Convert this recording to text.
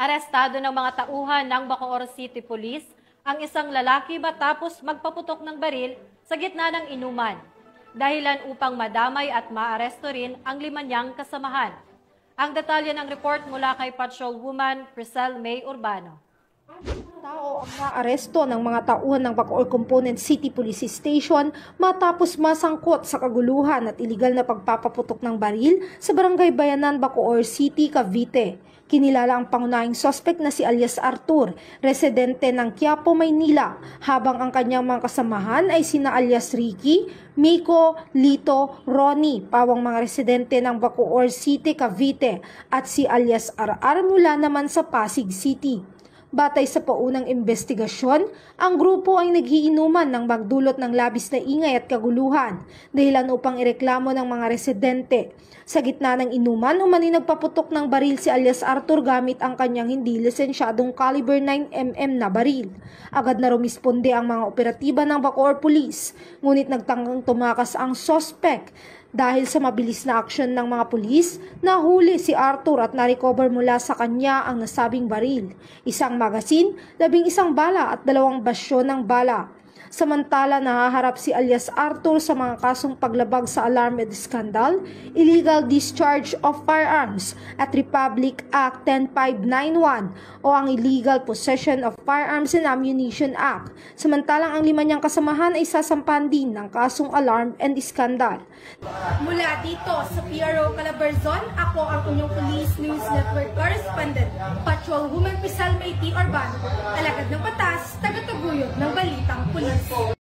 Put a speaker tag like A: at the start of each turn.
A: Arestado ng mga tauhan ng Bacoor City Police ang isang lalaki matapos magpaputok ng baril sa gitna ng inuman. Dahilan upang madamay at maaresto rin ang 5 niyang kasamahan. Ang detalye ng report mula kay Patrolwoman Priscel May Urbano.
B: Tao ang naaresto ng mga tauhan ng Bacoor Component City Police Station matapos masangkot sa kaguluhan at iligal na pagpapaputok ng baril sa Barangay Bayanan, Bacoor City, Cavite. Kinilala ang pangunahing suspect na si alias Arthur, residente ng Quiapo, Maynila, habang ang kanyang mga kasamahan ay sina alias Ricky, Miko, Lito, Ronnie, pawang mga residente ng Bacoor City, Cavite, at si alias RR mula naman sa Pasig City. Batay sa paunang investigasyon, ang grupo ay naghiinuman ng magdulot ng labis na ingay at kaguluhan, dahilan upang ireklamo ng mga residente. Sa gitna ng inuman, umani nagpaputok ng baril si alias Arthur gamit ang kanyang hindi lisensyadong caliber 9mm na baril. Agad na rumisponde ang mga operatiba ng Bacoor Police, ngunit nagtangkang tumakas ang suspect. Dahil sa mabilis na aksyon ng mga pulis, nahuli si Arthur at narecover mula sa kanya ang nasabing baril, isang magasin, 11 bala at 2 basyo ng bala. Samantala, nahaharap si alias Arthur sa mga kasong paglabag sa alarm and scandal, illegal discharge of firearms at Republic Act 10591 o ang Illegal Possession of Firearms and Ammunition Act. Samantalang ang 5 niyang kasamahan ay sasampan din ng kasong alarm and scandal.
C: Mula dito sa PRO Calabarzon, ako ang inyong Police News Network Correspondent, Patrolwoman Priscel May Urbano, alagad ng batas, tagataguyod ng balitang pulis.